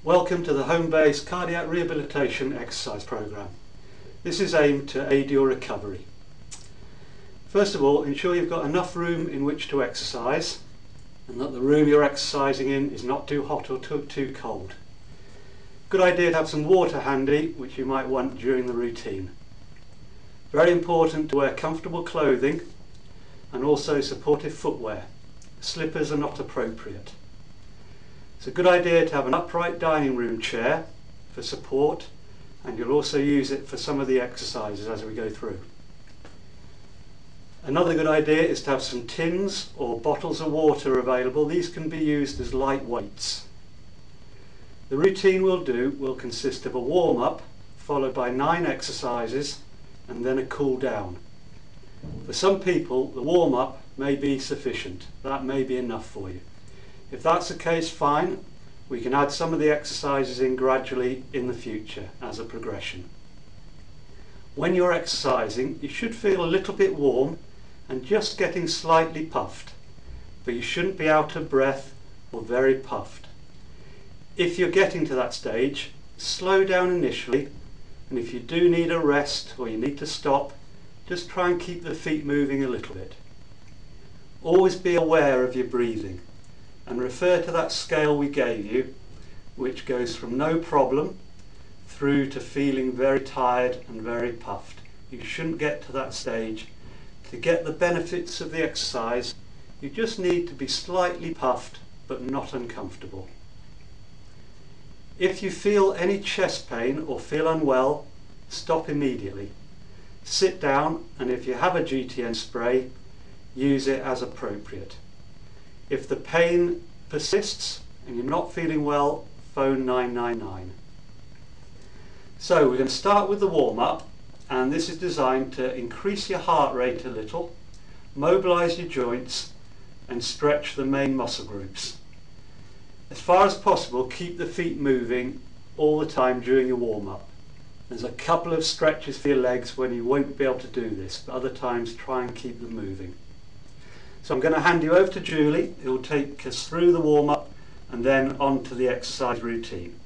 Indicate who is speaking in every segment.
Speaker 1: Welcome to the home-based cardiac rehabilitation exercise program. This is aimed to aid your recovery. First of all, ensure you've got enough room in which to exercise and that the room you're exercising in is not too hot or too cold. Good idea to have some water handy, which you might want during the routine. Very important to wear comfortable clothing and also supportive footwear. Slippers are not appropriate. It's a good idea to have an upright dining room chair for support, and you'll also use it for some of the exercises as we go through. Another good idea is to have some tins or bottles of water available. These can be used as light weights. The routine will consist of a warm-up followed by 9 exercises and then a cool down. For some people, the warm-up may be sufficient. That may be enough for you. If that's the case, fine. We can add some of the exercises in gradually in the future as a progression. When you're exercising, you should feel a little bit warm and just getting slightly puffed, but you shouldn't be out of breath or very puffed. If you're getting to that stage, slow down initially, and if you do need a rest or you need to stop, just try and keep the feet moving a little bit. Always be aware of your breathing and refer to that scale we gave you, which goes from no problem through to feeling very tired and very puffed. You shouldn't get to that stage. To get the benefits of the exercise, you just need to be slightly puffed but not uncomfortable. If you feel any chest pain or feel unwell, stop immediately. Sit down, and if you have a GTN spray, use it as appropriate. If the pain persists and you're not feeling well, phone 999. So we're going to start with the warm-up, and this is designed to increase your heart rate a little, mobilise your joints and stretch the main muscle groups. As far as possible, keep the feet moving all the time during your warm-up. There's a couple of stretches for your legs when you won't be able to do this, but other times try and keep them moving. So I'm going to hand you over to Julie, who will take us through the warm-up and then on to the exercise routine.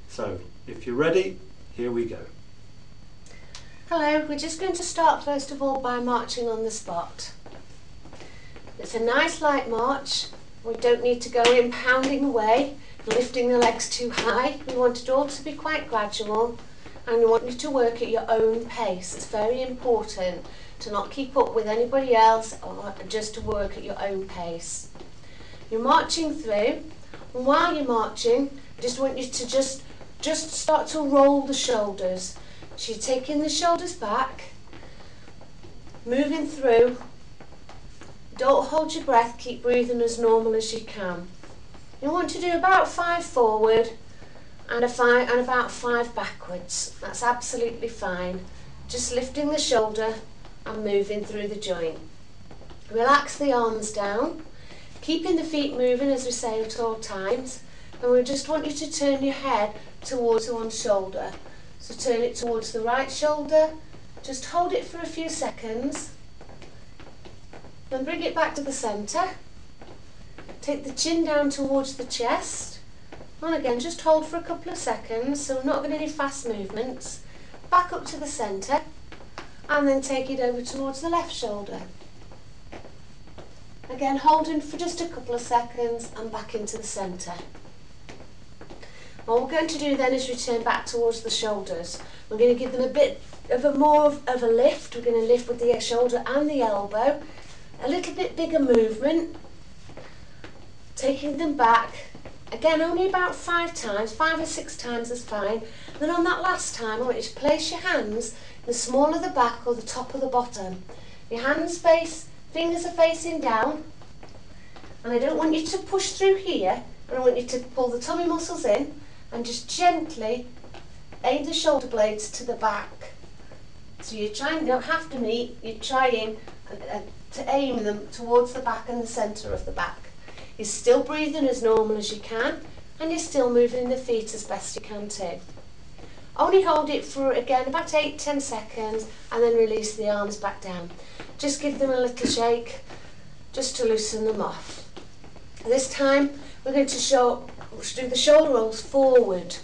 Speaker 1: So if you're ready, here we go.
Speaker 2: Hello, we're just going to start first of all by marching on the spot. It's a nice light march. We don't need to go in pounding away, lifting the legs too high. We want it all to be quite gradual, and we want you to work at your own pace. It's very important to not keep up with anybody else, or just to work at your own pace. You're marching through, and while you're marching, I just want you to just start to roll the shoulders. So you're taking the shoulders back, moving through. Don't hold your breath, keep breathing as normal as you can. You want to do about 5 forward and about 5 backwards. That's absolutely fine. Just lifting the shoulder and moving through the joint. Relax the arms down, keeping the feet moving as we say at all times, and we just want you to turn your head towards one shoulder. So turn it towards the right shoulder, just hold it for a few seconds, then bring it back to the centre. Take the chin down towards the chest, and again just hold for a couple of seconds, so we're not getting any fast movements. Back up to the centre, and then take it over towards the left shoulder. Again, holding for just a couple of seconds and back into the centre. What we're going to do then is return back towards the shoulders. We're going to give them a bit of more of a lift. We're going to lift with the shoulder and the elbow. A little bit bigger movement. Taking them back. Again, only about 5 times, 5 or 6 times is fine. Then on that last time, I want you to place your hands in the small of the back or the top of the bottom. Your hands fingers are facing down, and I don't want you to push through here, but I want you to pull the tummy muscles in and just gently aim the shoulder blades to the back. So you're trying, you don't have to meet, you're trying to aim them towards the back and the centre of the back. You're still breathing as normal as you can, and you're still moving the feet as best you can too. Only hold it for, again, about 8-10 seconds, and then release the arms back down. Just give them a little shake, just to loosen them off. This time, we're going to show do the shoulder rolls forward.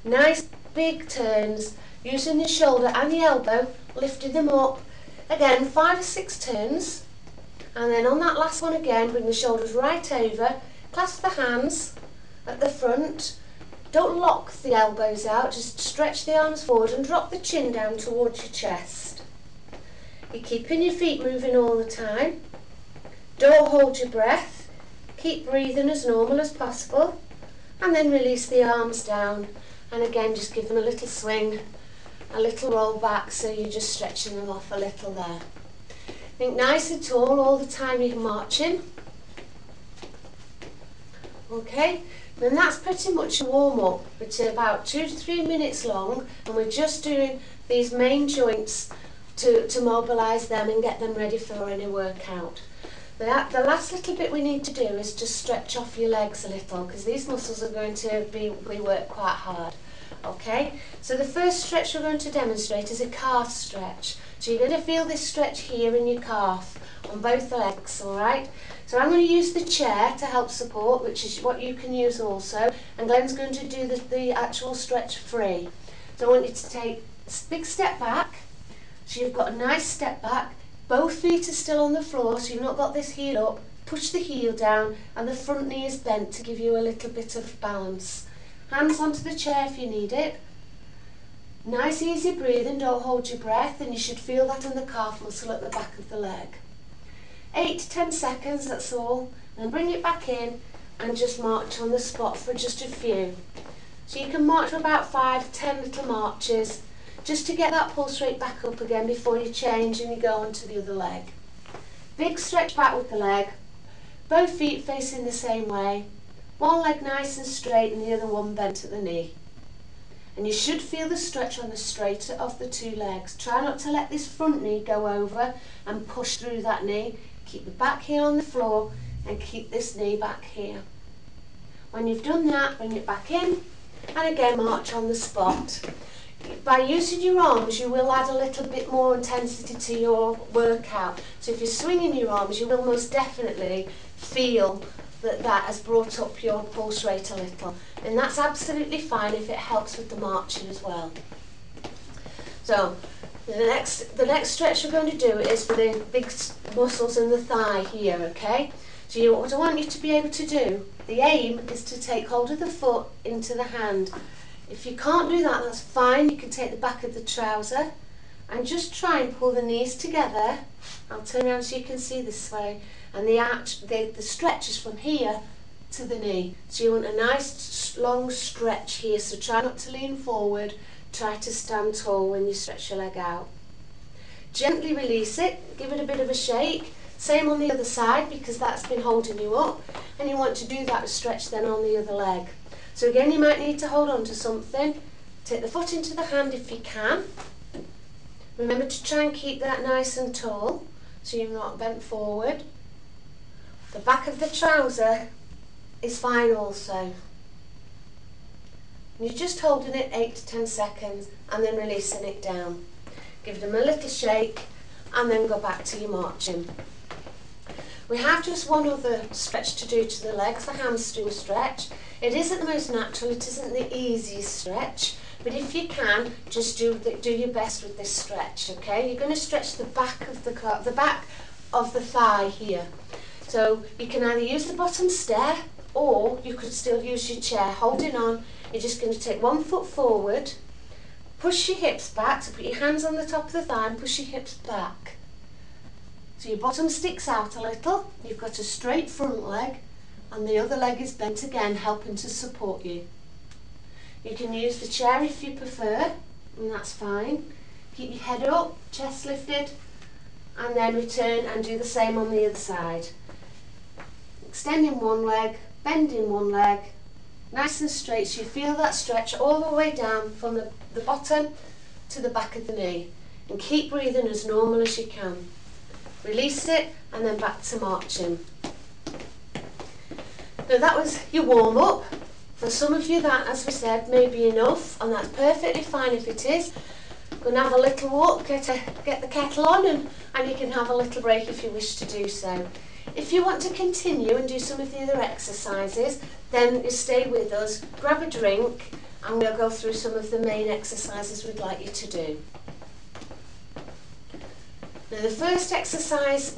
Speaker 2: Nice big turns, using the shoulder and the elbow, lifting them up. Again, 5 or 6 turns. And then on that last one again, bring the shoulders right over, clasp the hands at the front. Don't lock the elbows out, just stretch the arms forward and drop the chin down towards your chest. You're keeping your feet moving all the time. Don't hold your breath. Keep breathing as normal as possible. And then release the arms down. And again, just give them a little swing, a little roll back, so you're just stretching them off a little there. Think nice and tall all the time you're marching. Okay, then that's pretty much a warm-up. It's about 2 to 3 minutes long, and we're just doing these main joints to mobilise them and get them ready for any workout. The last little bit we need to do is just stretch off your legs a little, because these muscles are going to be worked quite hard. Okay, so the first stretch we're going to demonstrate is a calf stretch. So you're going to feel this stretch here in your calf on both legs, alright? So I'm going to use the chair to help support, which is what you can use also, and Glenn's going to do the actual stretch free. So I want you to take a big step back, so you've got a nice step back, both feet are still on the floor, so you've not got this heel up, push the heel down, and the front knee is bent to give you a little bit of balance. Hands onto the chair if you need it. Nice easy breathing, don't hold your breath, and you should feel that in the calf muscle at the back of the leg. 8 to 10 seconds, that's all. Then bring it back in and just march on the spot for just a few. So you can march for about 5 to 10 little marches, just to get that pulse rate back up again before you change and you go on to the other leg. Big stretch back with the leg, both feet facing the same way, one leg nice and straight and the other one bent at the knee. And you should feel the stretch on the straighter of the 2 legs. Try not to let this front knee go over and push through that knee. Keep the back heel on the floor and keep this knee back here. When you've done that, bring it back in and again march on the spot. By using your arms, you will add a little bit more intensity to your workout. So if you're swinging your arms, you will most definitely feel that has brought up your pulse rate a little, and that's absolutely fine if it helps with the marching as well. So the next stretch we're going to do is for the big muscles in the thigh here, okay? So what I want you to be able to do, the aim is to take hold of the foot into the hand. If you can't do that, that's fine. You can take the back of the trouser and just try and pull the knees together. I'll turn around so you can see this way. And the stretch is from here to the knee. So you want a nice long stretch here, so try not to lean forward, try to stand tall when you stretch your leg out. Gently release it, give it a bit of a shake. Same on the other side, because that's been holding you up, and you want to do that stretch then on the other leg. So again, you might need to hold on to something. Take the foot into the hand if you can. Remember to try and keep that nice and tall, so you're not bent forward. The back of the trouser is fine also. And you're just holding it 8 to 10 seconds and then releasing it down. Give them a little shake and then go back to your marching. We have just one other stretch to do to the legs, the hamstring stretch. It isn't the most natural, it isn't the easiest stretch, but if you can, just do your best with this stretch, okay? You're going to stretch the back of the thigh here. So you can either use the bottom stair or you could still use your chair. Holding on, you're just going to take one foot forward, push your hips back, so put your hands on the top of the thigh and push your hips back. So your bottom sticks out a little, you've got a straight front leg and the other leg is bent again, helping to support you. You can use the chair if you prefer, and that's fine. Keep your head up, chest lifted, and then return and do the same on the other side. Extending one leg, bending one leg, nice and straight, so you feel that stretch all the way down from the bottom to the back of the knee. And keep breathing as normal as you can. Release it and then back to marching. Now that was your warm-up. For some of you that, as we said, may be enough, and that's perfectly fine if it is. Go and have a little walk, get the kettle on, and you can have a little break if you wish to do so. If you want to continue and do some of the other exercises, then you stay with us, grab a drink, and we'll go through some of the main exercises we'd like you to do. Now the first exercise,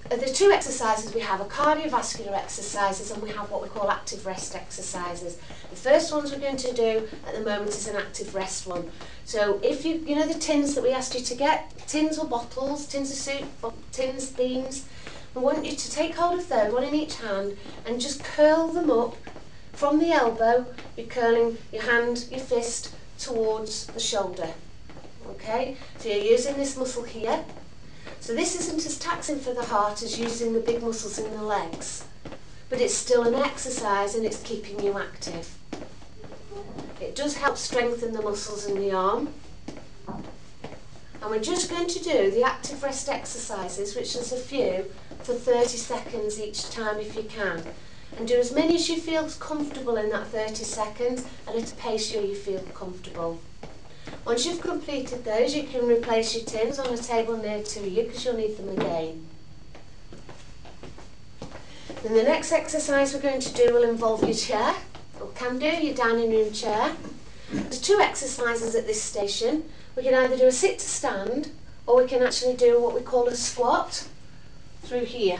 Speaker 2: the two exercises we have are cardiovascular exercises, and we have what we call active rest exercises. The first ones we're going to do at the moment is an active rest one. So if you know the tins that we asked you to get, tins or bottles, tins of soup, tins, beans, we want you to take hold of those, one in each hand, and just curl them up from the elbow. You're curling your hand, your fist towards the shoulder. Okay, so you're using this muscle here. So this isn't as taxing for the heart as using the big muscles in the legs, but it's still an exercise and it's keeping you active. It does help strengthen the muscles in the arm. And we're just going to do the active rest exercises, which is a few, for 30 seconds each time if you can. And do as many as you feel comfortable in that 30 seconds and at a pace where you feel comfortable. Once you've completed those, you can replace your tins on a table near to you because you'll need them again. Then the next exercise we're going to do will involve your chair, or can do, your dining room chair. There's two exercises at this station. We can either do a sit to stand, or we can actually do what we call a squat through here.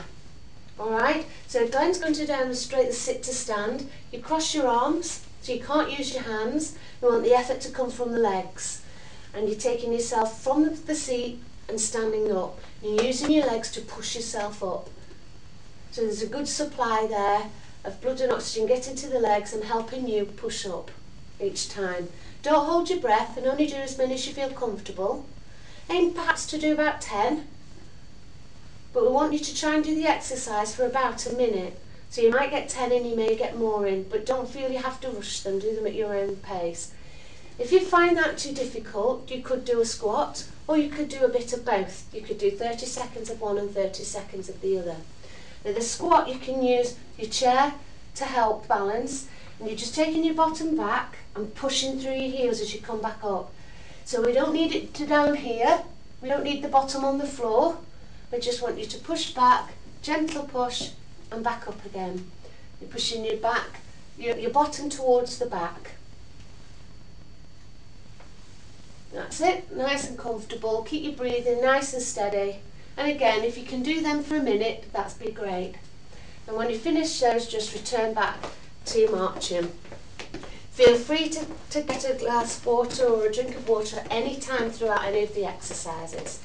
Speaker 2: Alright, so Glenn's going to demonstrate the sit to stand. You cross your arms, so you can't use your hands. You want the effort to come from the legs. And you're taking yourself from the seat and standing up. You're using your legs to push yourself up. So there's a good supply there of blood and oxygen getting to the legs and helping you push up each time. Don't hold your breath and only do as many as you feel comfortable. Aim perhaps to do about 10. But we want you to try and do the exercise for about a minute. So you might get 10 in, you may get more in, but don't feel you have to rush them, do them at your own pace. If you find that too difficult, you could do a squat, or you could do a bit of both. You could do 30 seconds of one and 30 seconds of the other. Now the squat, you can use your chair to help balance, and you're just taking your bottom back and pushing through your heels as you come back up. So we don't need it to down here, we don't need the bottom on the floor, we just want you to push back, gentle push, and back up again. You're pushing your back, your bottom towards the back. That's it, nice and comfortable. Keep your breathing nice and steady. And again, if you can do them for a minute, that'd be great. And when you finish those, just return back to your marching. Feel free to get a glass of water or a drink of water at any time throughout any of the exercises.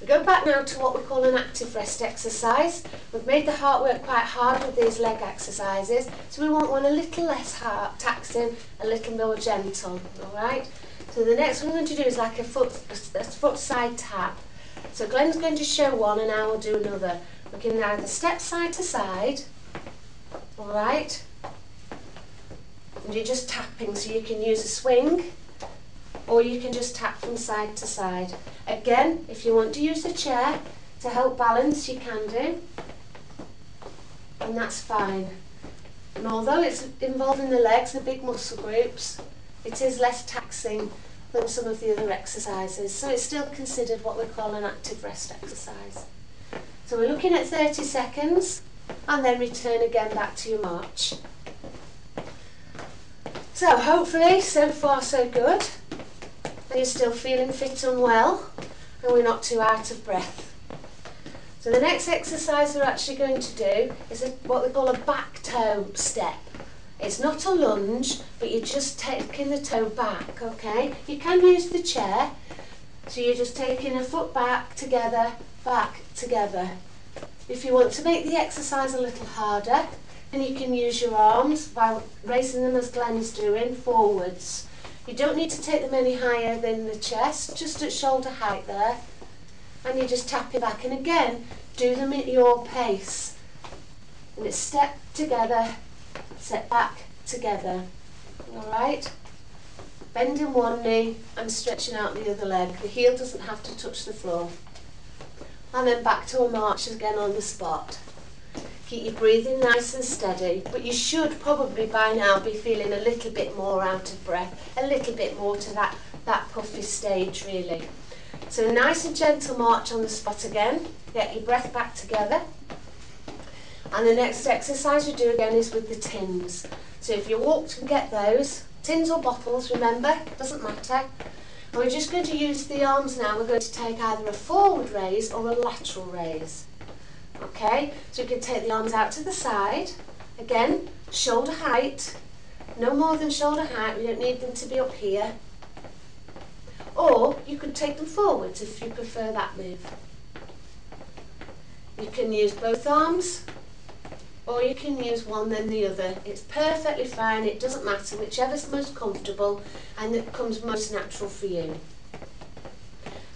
Speaker 2: We go back now to what we call an active rest exercise. We've made the heart work quite hard with these leg exercises, so we want one a little less hard, taxing, a little more gentle. Alright? So the next one we're going to do is like a foot side tap. So Glenn's going to show one and I will do another. We can either step side to side, alright, and you're just tapping, so you can use a swing, or you can just tap from side to side. Again, if you want to use a chair to help balance, you can do, and that's fine. And although it's involving the legs, the big muscle groups, it is less taxing than some of the other exercises, so it's still considered what we call an active rest exercise. So we're looking at 30 seconds, and then return again back to your march. So hopefully, so far so good. And you're still feeling fit and well, and we're not too out of breath. So the next exercise we're actually going to do is what we call a back toe step. It's not a lunge, but you're just taking the toe back, okay? You can use the chair, so you're just taking a foot back together. If you want to make the exercise a little harder, then you can use your arms by raising them as Glenn's doing, forwards. You don't need to take them any higher than the chest, just at shoulder height there. And you just tap it back, and again, do them at your pace. And it's step together, set back together. Alright? Bending one knee and stretching out the other leg. The heel doesn't have to touch the floor. And then back to a march again on the spot. Keep your breathing nice and steady, but you should probably by now be feeling a little bit more out of breath, a little bit more to that that puffy stage really. So nice and gentle march on the spot again, get your breath back together. And the next exercise we do again is with the tins. So if you walk to get those, tins or bottles, remember, doesn't matter. And we're just going to use the arms now. We're going to take either a forward raise or a lateral raise. Okay, so you can take the arms out to the side. Again, shoulder height, no more than shoulder height, we don't need them to be up here. Or you could take them forwards if you prefer that move. You can use both arms, or you can use one then the other. It's perfectly fine, it doesn't matter, whichever's most comfortable and that comes most natural for you.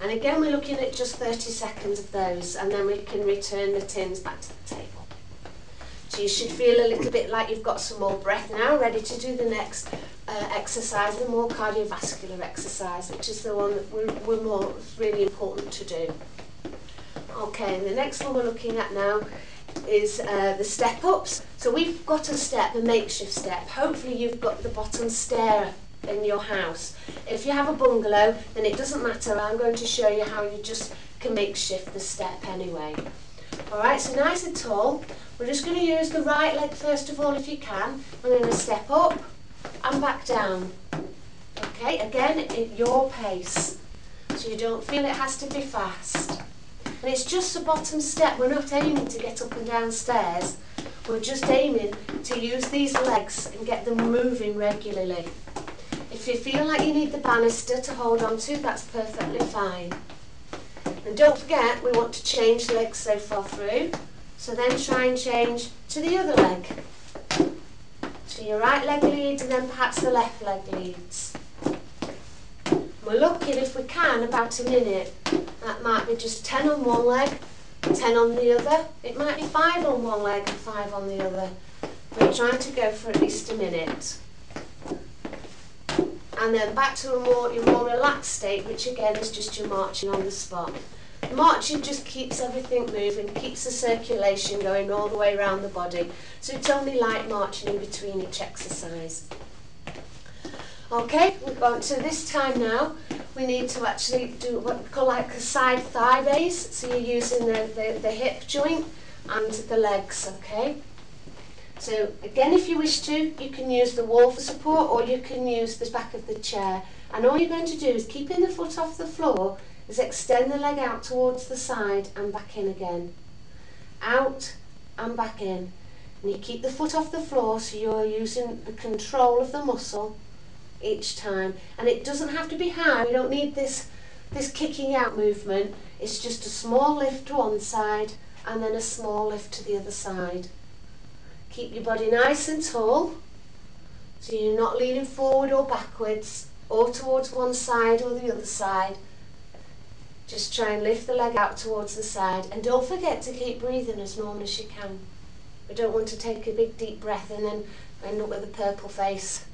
Speaker 2: And again we're looking at just 30 seconds of those, and then we can return the tins back to the table. So you should feel a little bit like you've got some more breath now, ready to do the next exercise, the more cardiovascular exercise, which is the one that it's really important to do. Okay, the next one we're looking at now is the step ups. So we've got a makeshift step. Hopefully you've got the bottom stair in your house. If you have a bungalow, then it doesn't matter. I'm going to show you how you just can makeshift the step anyway. Alright, so nice and tall. We're just going to use the right leg first of all if you can. We're going to step up and back down. Okay, again at your pace, so you don't feel it has to be fast. And it's just the bottom step. We're not aiming to get up and down stairs. We're just aiming to use these legs and get them moving regularly. If you feel like you need the banister to hold on to, that's perfectly fine. And don't forget, we want to change legs so far through. So then try and change to the other leg. So your right leg leads and then perhaps the left leg leads. We're looking, if we can, about a minute. That might be just 10 on one leg, 10 on the other. It might be 5 on one leg and 5 on the other. We're trying to go for at least a minute. And then back to your more relaxed state, which again is just your marching on the spot. Marching just keeps everything moving, keeps the circulation going all the way around the body. So it's only light marching in between each exercise. Okay, we've gone to this time now. We need to actually do what we call like a side thigh raise. So you're using the hip joint and the legs, okay? So again, if you wish to, you can use the wall for support, or you can use the back of the chair. And all you're going to do is, keeping the foot off the floor, is extend the leg out towards the side and back in again. Out and back in. And you keep the foot off the floor, so you're using the control of the muscle each time. And it doesn't have to be high. We don't need this kicking out movement. It's just a small lift to one side and then a small lift to the other side. Keep your body nice and tall, so you're not leaning forward or backwards or towards one side or the other side. Just try and lift the leg out towards the side, and don't forget to keep breathing as normal as you can. We don't want to take a big deep breath and then end up with a purple face.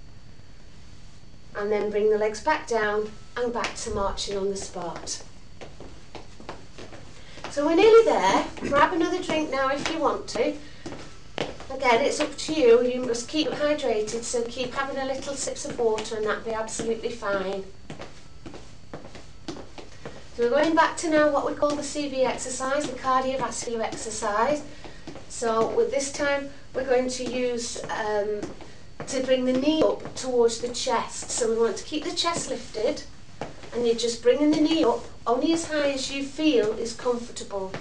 Speaker 2: And then bring the legs back down and back to marching on the spot. So we're nearly there. Grab another drink now if you want to. Again, it's up to you. You must keep hydrated, so keep having a little sips of water and that'll be absolutely fine. So we're going back to now what we call the CV exercise, the cardiovascular exercise. So with this time we're going to use to bring the knee up towards the chest. So we want to keep the chest lifted, and you're just bringing the knee up only as high as you feel is comfortable.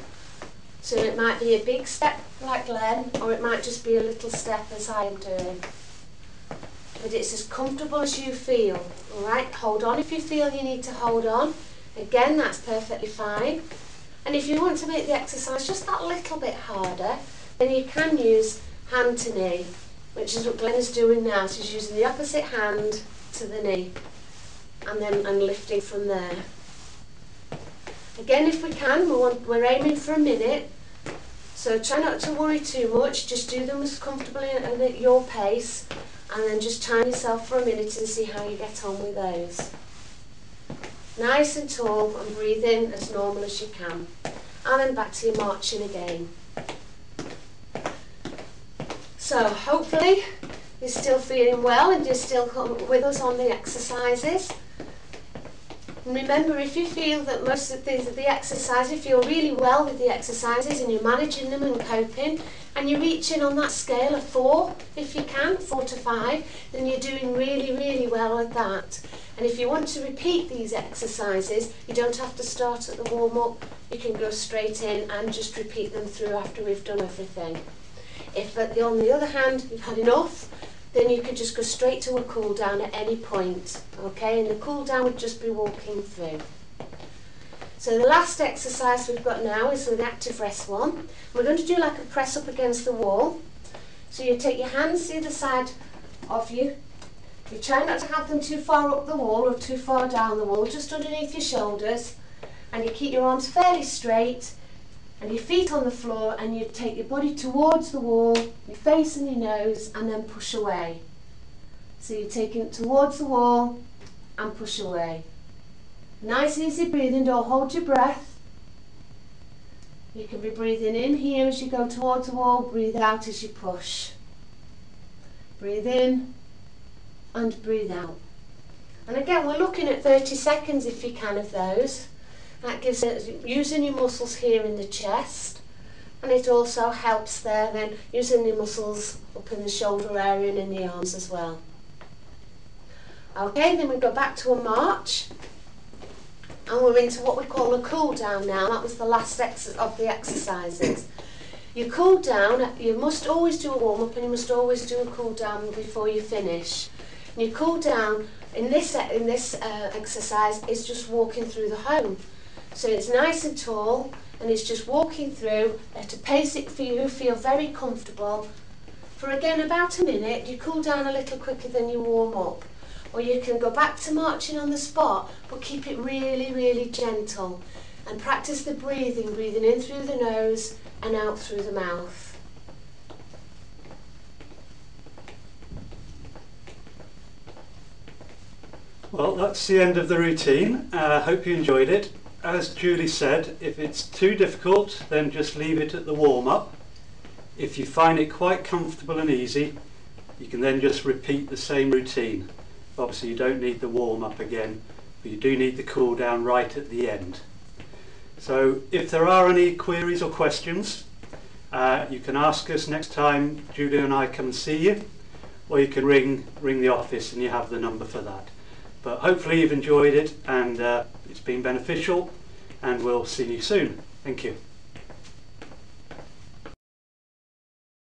Speaker 2: So it might be a big step like Glenn, or it might just be a little step as I am doing. But it's as comfortable as you feel. Alright, hold on if you feel you need to hold on. Again, that's perfectly fine. And if you want to make the exercise just that little bit harder, then you can use hand to knee, which is what Glenn is doing now. So he's using the opposite hand to the knee and lifting from there. Again, if we can, we're aiming for a minute. So try not to worry too much, just do them as comfortably and at your pace, and then just time yourself for a minute and see how you get on with those. Nice and tall, and breathe in as normal as you can. And then back to your marching again. So hopefully you're still feeling well and you're still with us on the exercises. And remember, if you feel that most of the exercises, if you're really well with the exercises and you're managing them and coping, and you're reaching on that scale of 4, if you can, 4 to 5, then you're doing really, really well with that. And if you want to repeat these exercises, you don't have to start at the warm-up. You can go straight in and just repeat them through after we've done everything. If on the other hand you've had enough, then you could just go straight to a cool down at any point, okay? And the cool down would just be walking through. So the last exercise we've got now is the active rest one. We're going to do like a press up against the wall. So you take your hands to either side of you. You try not to have them too far up the wall or too far down the wall, just underneath your shoulders. And you keep your arms fairly straight and your feet on the floor, and you take your body towards the wall, your face and your nose, and then push away. So you're taking it towards the wall and push away. Nice easy breathing, don't hold your breath. You can be breathing in here as you go towards the wall, breathe out as you push. Breathe in and breathe out. And again, we're looking at 30 seconds if you can of those. That gives it, using your muscles here in the chest, and it also helps there then using your muscles up in the shoulder area and in the arms as well. Okay, then we go back to a march, and we're into what we call a cool down now. That was the last of the exercises. You cool down, you must always do a warm up and you must always do a cool down before you finish. And you cool down in this exercise is just walking through the home. So it's nice and tall, and it's just walking through at a pace that you feel very comfortable. For again about a minute, you cool down a little quicker than you warm up. Or you can go back to marching on the spot, but keep it really, really gentle. And practice the breathing in through the nose and out through the mouth.
Speaker 1: Well, that's the end of the routine. I hope you enjoyed it. As Julie said, if it's too difficult, then just leave it at the warm-up. If you find it quite comfortable and easy, you can then just repeat the same routine. Obviously you don't need the warm-up again, but you do need the cool down right at the end. So if there are any queries or questions, you can ask us next time Julie and I come and see you, or you can ring the office and you have the number for that. But hopefully you've enjoyed it and it's been beneficial, and we'll see you soon. Thank you.